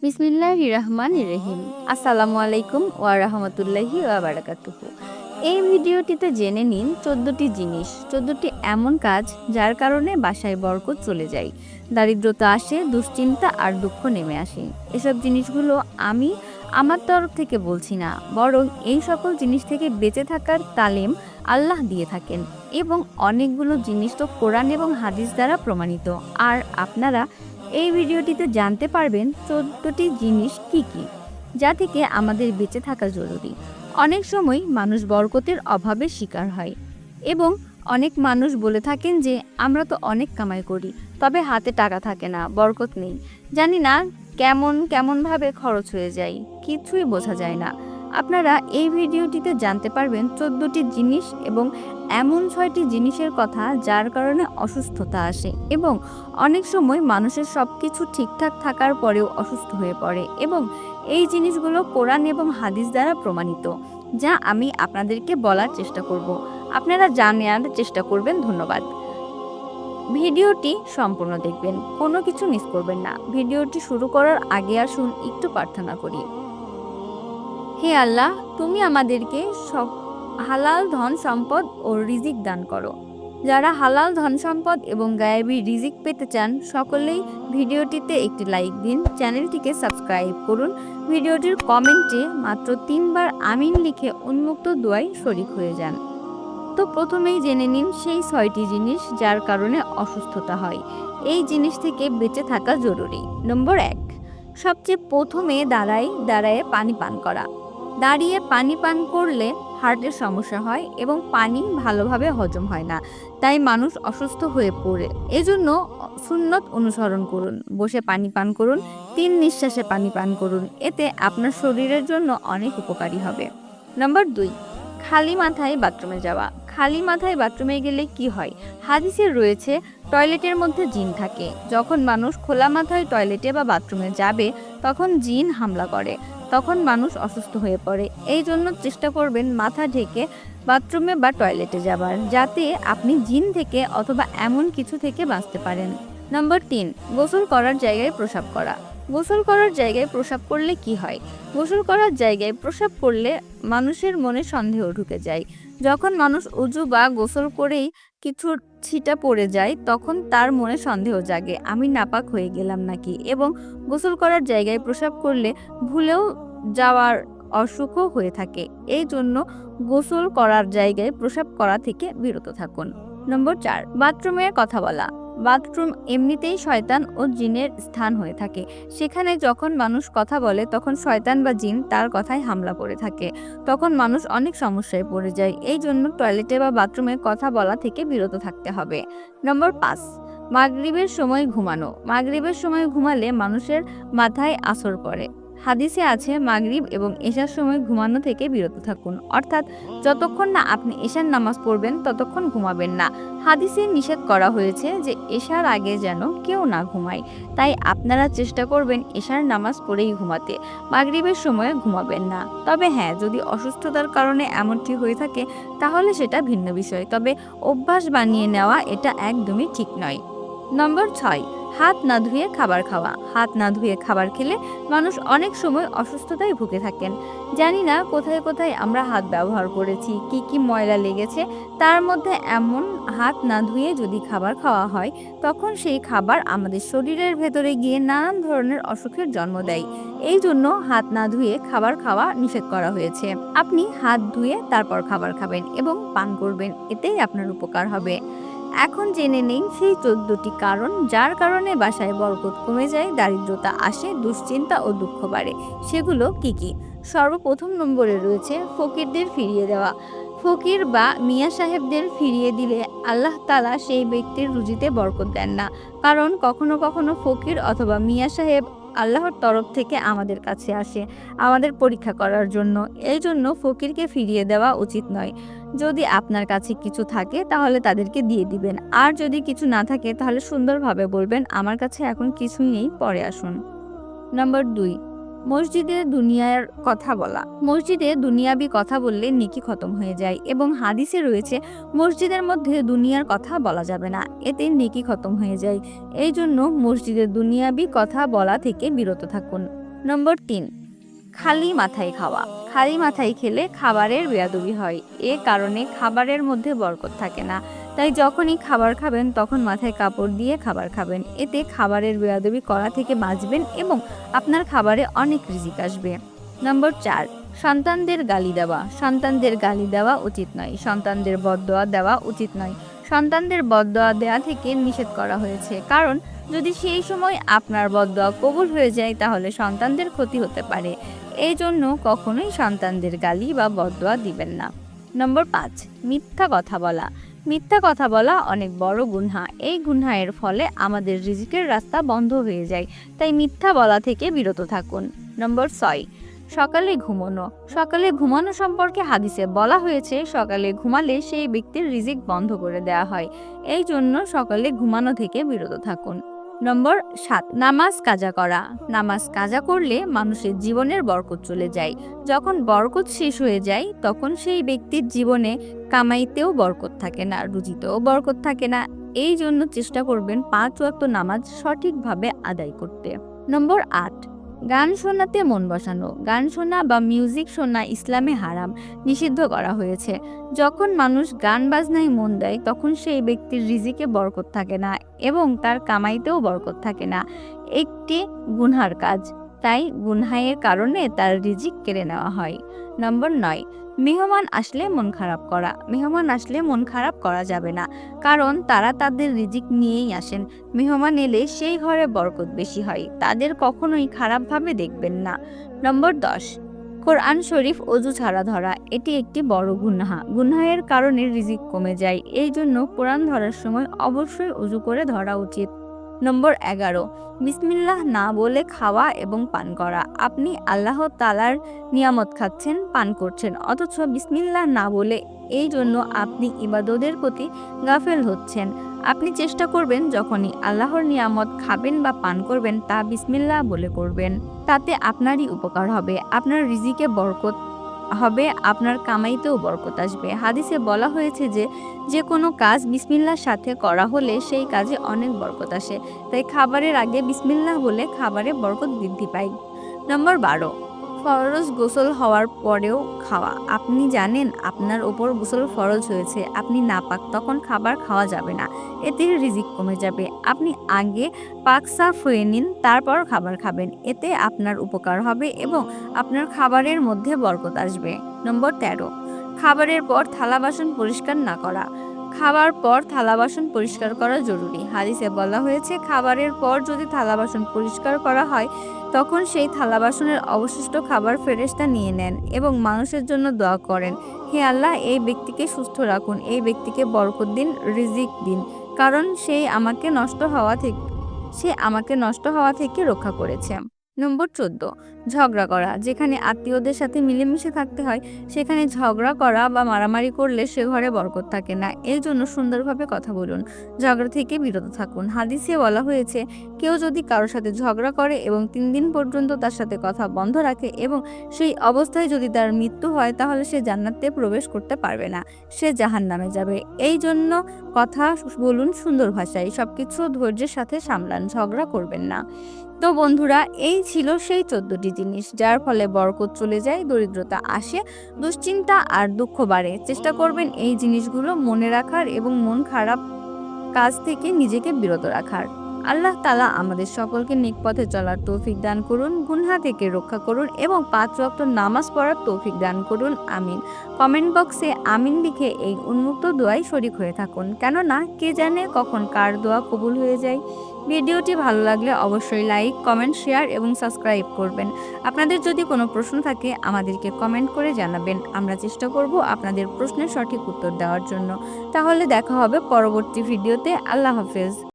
বিসমিল্লাহির রহমানির রহিম। আসসালামু আলাইকুম ওয়া রাহমাতুল্লাহি ওয়া বারাকাতুহু। এই ভিডিওটিতে জেনে নিন ১৪টি জিনিস, ১৪টি এমন কাজ যার কারণে বাসায় বরকত চলে যায়, দারিদ্রতা আসে, দুশ্চিন্তা আর দুঃখ নেমে আসে। এসব জিনিসগুলো আমি আমার তরফ থেকে বলছি না, বরং এই সকল জিনিস থেকে বেঁচে থাকার তালিম আল্লাহ দিয়ে থাকেন এবং অনেকগুলো জিনিস তো কোরআন এবং হাদিস দ্বারা প্রমাণিত। আর আপনারা এই ভিডিওটিতে জানতে পারবেন ১৪টি জিনিস কি কি, যা থেকে আমাদের বেঁচে থাকা জরুরি। অনেক সময় মানুষ বরকতের অভাবের শিকার হয় এবং অনেক মানুষ বলে থাকেন যে আমরা তো অনেক কামাই করি, তবে হাতে টাকা থাকে না, বরকত নেই। জানি না কেমন কেমনভাবে খরচ হয়ে যায়, কিছুই বোঝা যায় না। আপনারা এই ভিডিওটিতে জানতে পারবেন ১৪টি জিনিস এবং এমন ৬টি জিনিসের কথা যার কারণে অসুস্থতা আসে এবং অনেক সময় মানুষের সব কিছু ঠিকঠাক থাকার পরেও অসুস্থ হয়ে পড়ে এবং এই জিনিসগুলো কোরআন এবং হাদিস দ্বারা প্রমাণিত, যা আমি আপনাদেরকে বলার চেষ্টা করব। আপনারা জানার চেষ্টা করবেন। ধন্যবাদ। ভিডিওটি সম্পূর্ণ দেখবেন, কোনো কিছু মিস করবেন না। ভিডিওটি শুরু করার আগে আসুন একটু প্রার্থনা করি। হে আল্লাহ, তুমি আমাদেরকে সব হালাল ধন সম্পদ ও রিজিক দান করো। যারা হালাল ধন সম্পদ এবং গায়েবী রিজিক পেতে চান, সকলেই ভিডিওটিতে একটি লাইক দিন, চ্যানেলটিকে সাবস্ক্রাইব করুন। ভিডিওটির কমেন্টে মাত্র ৩ বার আমিন লিখে উন্মুক্ত দোয়ায় শরিক হয়ে যান। তো প্রথমেই জেনে নিন সেই ৬টি জিনিস যার কারণে অসুস্থতা হয়। এই জিনিস থেকে বেঁচে থাকা জরুরি। নম্বর ১, সবচেয়ে প্রথমে দাঁড়ায় পানি পান করা। দাঁড়িয়ে পানি পান করলে হার্টের সমস্যা হয় এবং পানি ভালোভাবে হজম হয় না, তাই মানুষ অসুস্থ হয়ে পড়ে। এজন্য সুন্নত অনুসরণ করুন, বসে পানি পান করুন, ৩ নিঃশ্বাসে পানি পান করুন, এতে আপনার শরীরের জন্য অনেক উপকারী হবে। নম্বর ২, খালি মাথায় বাথরুমে যাওয়া। খালি মাথায় বাথরুমে গেলে কি হয়? হাদিসে রয়েছে টয়লেটের মধ্যে জিন থাকে। যখন মানুষ খোলা মাথায় টয়লেটে বা বাথরুমে যাবে তখন জিন হামলা করে, তখন মানুষ অসুস্থ হয়ে পড়ে। এই জন্য চেষ্টা করবেন মাথা ঢেকে বাথরুমে বা টয়লেটে যাবার, যাতে আপনি জিন থেকে অথবা এমন কিছু থেকে বাঁচতে পারেন। নম্বর ৩, গোসল করার জায়গায় প্রস্রাব করা। গোসল করার জায়গায় প্রস্রাব করলে কি হয়? গোসল করার জায়গায় প্রস্রাব করলে মানুষের মনে সন্দেহ ঢুকে যায়। যখন মানুষ উজু বা গোসল করেই কিছু ছিটা পড়ে যায়, তখন তার মনে সন্দেহ জাগে, আমি নাপাক হয়ে গেলাম নাকি। এবং গোসল করার জায়গায় প্রস্রাব করলে ভুলেও যাওয়ার অসুখও হয়ে থাকে। এই জন্য গোসল করার জায়গায় প্রস্রাব করা থেকে বিরত থাকুন। নম্বর ৪, বাথরুমের কথা বলা। বাথরুম এমনিতেই শয়তান ও জিনের স্থান হয়ে থাকে। সেখানে যখন মানুষ কথা বলে তখন শয়তান বা জিন তার কথায় হামলা করে থাকে, তখন মানুষ অনেক সমস্যায় পড়ে যায়। এই জন্য টয়লেটে বা বাথরুমে কথা বলা থেকে বিরত থাকতে হবে। নম্বর ৫, মাগরিবের সময় ঘুমানো। মাগরিবের সময় ঘুমালে মানুষের মাথায় আসর পড়ে। হাদিসে আছে মাগরিব এবং এশার সময় ঘুমানো থেকে বিরত থাকুন, অর্থাৎ যতক্ষণ না আপনি এশার নামাজ পড়বেন ততক্ষণ ঘুমাবেন না। হাদিসে নিষেধ করা হয়েছে যে এশার আগে যেন কেউ না ঘুমায়, তাই আপনারা চেষ্টা করবেন এশার নামাজ পড়েই ঘুমাতে, মাগরিবের সময়ে ঘুমাবেন না। তবে হ্যাঁ, যদি অসুস্থতার কারণে এমনটি হয়ে থাকে তাহলে সেটা ভিন্ন বিষয়, তবে অভ্যাস বানিয়ে নেওয়া এটা একদমই ঠিক নয়। নম্বর ৬, হাত না ধুয়ে খাবার খাওয়া। হাত না ধুয়ে খাবার খেলে মানুষ অনেক সময় অসুস্থতায় ভুগে থাকেন। জানি না কোথায় কোথায় আমরা হাত ব্যবহার করেছি, কি কি ময়লা লেগেছে, তার মধ্যে এমন হাত না ধুয়ে যদি খাবার খাওয়া হয় তখন সেই খাবার আমাদের শরীরের ভেতরে গিয়ে নানান ধরনের অসুখের জন্ম দেয়। এই জন্য হাত না ধুয়ে খাবার খাওয়া নিষেধ করা হয়েছে। আপনি হাত ধুয়ে তারপর খাবার খাবেন এবং পান করবেন, এতেই আপনার উপকার হবে। এখন জেনে নেই সেই ১৪টি কারণ যার কারণে বাসায় বরকত কমে যায়, দারিদ্রতা আসে, দুশ্চিন্তা ও দুঃখ বাড়ে। সেগুলো কি কি? সর্বপ্রথম নম্বরে রয়েছে ফকিরদের ফিরিয়ে দেওয়া। ফকির বা মিয়া সাহেবদের ফিরিয়ে দিলে আল্লাহ তাআলা সেই ব্যক্তির রুজিতে বরকত দেন না, কারণ কখনো কখনো ফকির অথবা মিয়া সাহেব আল্লাহর তরফ থেকে আমাদের কাছে আসে আমাদের পরীক্ষা করার জন্য। এই জন্য ফকিরকে ফিরিয়ে দেওয়া উচিত নয়। যদি আপনার কাছে কিছু থাকে তাহলে তাদেরকে দিয়ে দিবেন, আর যদি কিছু না থাকে তাহলে সুন্দরভাবে বলবেন আমার কাছে এখন কিছুই নেই, পরে আসুন। নম্বর ২, মসজিদে দুনিয়ার কথা বলা। মসজিদে দুনিয়াবি কথা বললে নেকি খতম হয়ে যায় এবং হাদিসে রয়েছে মসজিদের মধ্যে দুনিয়ার কথা বলা যাবে না, এতে নেকি খতম হয়ে যায়। এই জন্য মসজিদে দুনিয়াবি কথা বলা থেকে বিরত থাকুন। নম্বর 3, খালি মাথায় খাওয়া। খালি মাথায় খেলে খাবারের বেয়াদবি হয়। এ কারণে খাবারের মধ্যে বরকত থাকে না। তাই যখনই খাবার খাবেন তখন মাথায় কাপড় দিয়ে খাবার খাবেন। এতে খাবারের বেয়াদবি করা থেকে বাঁচবেন এবং আপনার খাবারে অনেক রিজিক আসবে। নম্বর 4, সন্তানদের গালি দেওয়া। সন্তানদের গালি দেওয়া উচিত নয়। সন্তানদের বদদোয়া দেওয়া উচিত নয়। সন্তানদের বদদোয়া দেওয়া থেকে নিষেধ করা হয়েছে, কারণ যদি সেই সময় আপনার বদদোয়া কবুল হয়ে যায় তাহলে সন্তানদের ক্ষতি হতে পারে। এই জন্য কখনোই সন্তানদের গালি বা বদদোয়া দিবেন না। নম্বর 5, মিথ্যা কথা বলা। মিথ্যা কথা বলা অনেক বড় গুনাহ। এই গুনাহের ফলে আমাদের রিজিকের রাস্তা বন্ধ হয়ে যায়। তাই মিথ্যা বলা থেকে বিরত থাকুন। নম্বর 6, সকালে ঘুমানো। সকালে ঘুমানো সম্পর্কে হাদিসে বলা হয়েছে সকালে ঘুমালে সেই ব্যক্তির রিজিক বন্ধ করে দেওয়া হয়। এই জন্য সকালে ঘুমানো থেকে বিরত থাকুন। নম্বর 7, নামাজ কাজা করা। নামাজ কাজা করলে মানুষের জীবনের বরকত চলে যায়। যখন বরকত শেষ হয়ে যায় তখন সেই ব্যক্তির জীবনে কামাইতেও বরকত থাকে না, রুজিতেও বরকত থাকে না। এই জন্য চেষ্টা করবেন 5 ওয়াক্ত নামাজ সঠিকভাবে আদায় করতে। নম্বর 8, গান শোনাতে মন বসানো। গান শোনা বা মিউজিক শোনা ইসলামে হারাম, নিষিদ্ধ করা হয়েছে। যখন মানুষ গান বাজনায় মন দেয় তখন সেই ব্যক্তির রিজিকে বরকত থাকে না এবং তার কামাইতেও বরকত থাকে না। একটি গুনহার কাজ, তাই গুনহায়ের কারণে তার রিজিক কেড়ে নেওয়া হয়। নম্বর 9, মেহমান আসলে মন খারাপ করা। মেহমান আসলে মন খারাপ করা যাবে না, কারণ তারা তাদের রিজিক নিয়েই আসেন। মেহমান এলে সেই ঘরে বরকত বেশি হয়। তাদের কখনোই খারাপভাবে দেখবেন না। নম্বর 10, কোরআন শরীফ অজু ছাড়া ধরা। এটি একটি বড় গুনাহ। গুনাহের কারণে রিজিক কমে যায়। এই জন্য কোরআন ধরার সময় অবশ্যই অজু করে ধরা উচিত। নম্বর 11, বিসমিল্লাহ না বলে খাওয়া এবং পান করা। আপনি আল্লাহ তাআলার নিয়ামত খাচ্ছেন, পান করছেন, অথচ বিসমিল্লাহ না বলে, এই জন্য আপনি ইবাদতের প্রতি গাফেল হচ্ছেন। আপনি চেষ্টা করবেন যখনই আল্লাহর নিয়ামত খাবেন বা পান করবেন তা বিসমিল্লাহ বলে করবেন। তাতে আপনারই উপকার হবে, আপনার রিজিকে বরকত হবে, আপনার কামাইতেও বরকত আসবে। হাদিসে বলা হয়েছে যে যে কোনো কাজ বিসমিল্লাহর সাথে করা হলে সেই কাজে অনেক বরকত আসে। তাই খাবারের আগে বিসমিল্লাহ বলে খাবারে বরকত বৃদ্ধি পায়। নম্বর 12, ফরজ গোসল হওয়ার পরেও খাওয়া। আপনি জানেন আপনার ওপর গোসল ফরজ হয়েছে, আপনি নাপাক, তখন খাবার খাওয়া যাবে না, এতে রিজিক কমে যাবে। আপনি আগে পাক সাফ হয়ে নিন, তারপর খাবার খাবেন। এতে আপনার উপকার হবে এবং আপনার খাবারের মধ্যে বরকত আসবে। নম্বর 13, খাবারের পর থালা বাসন পরিষ্কার না করা। খাবার পর থালা বাসন পরিষ্কার করা জরুরি। হাদিসে বলা হয়েছে খাবারের পর যদি থালা বাসন পরিষ্কার করা হয় তখন সেই থালা বাসনের অবশিষ্ট খাবার ফেরেশতা নিয়ে নেন এবং মানুষের জন্য দোয়া করেন, হে আল্লাহ, এই ব্যক্তিকে সুস্থ রাখুন, এই ব্যক্তিকে বরকত দিন, রিজিক দিন, কারণ সে আমাকে নষ্ট হওয়া থেকে রক্ষা করেছে। নম্বর 14, ঝগড়া করা। যেখানে আত্মীয়দের সাথে মিলেমিশে থাকতে হয় সেখানে ঝগড়া করা বা মারামারি করলে সে ঘরে বরকত থাকে না। এই জন্য সুন্দরভাবে কথা বলুন, ঝগড়া থেকে বিরত থাকুন। হাদিসে বলা হয়েছে কেউ যদি কারোর সাথে ঝগড়া করে এবং 3 দিন পর্যন্ত তার সাথে কথা বন্ধ রাখে এবং সেই অবস্থায় যদি তার মৃত্যু হয় তাহলে সে জান্নাতে প্রবেশ করতে পারবে না, সে জাহান্নামে যাবে। এই জন্য কথা বলুন সুন্দর ভাষায়, সবকিছু ধৈর্যের সাথে সামলান, ঝগড়া করবেন না। তো বন্ধুরা, এই ছিল সেই 14টি জিনিস যার ফলে বরকত চলে যায়, দরিদ্রতা আসে, দুশ্চিন্তা আর দুঃখ বাড়ে। চেষ্টা করবেন এই জিনিসগুলো মনে রাখার এবং মন খারাপ কাজ থেকে নিজেকে বিরত রাখার। আল্লাহ তাআলা আমাদের সকলকে নেক পথে চলার তৌফিক দান করুন, গুনাহ থেকে রক্ষা করুন এবং 5 ওয়াক্ত নামাজ পড়ার তৌফিক দান করুন। আমিন। কমেন্ট বক্সে আমিন লিখে এই উন্মুক্ত দোয়ায় শরীক হয়ে থাকুন, কেননা কে জানে কখন কার দোয়া কবুল হয়ে যায়। ভিডিওটি ভালো লাগলে অবশ্যই লাইক, কমেন্ট, শেয়ার এবং সাবস্ক্রাইব করবেন। আপনাদের যদি কোনো প্রশ্ন থাকে আমাদেরকে কমেন্ট করে জানাবেন, আমরা চেষ্টা করব আপনাদের প্রশ্নের সঠিক উত্তর দেওয়ার জন্য। তাহলে দেখা হবে পরবর্তী ভিডিওতে। আল্লাহ হাফেজ।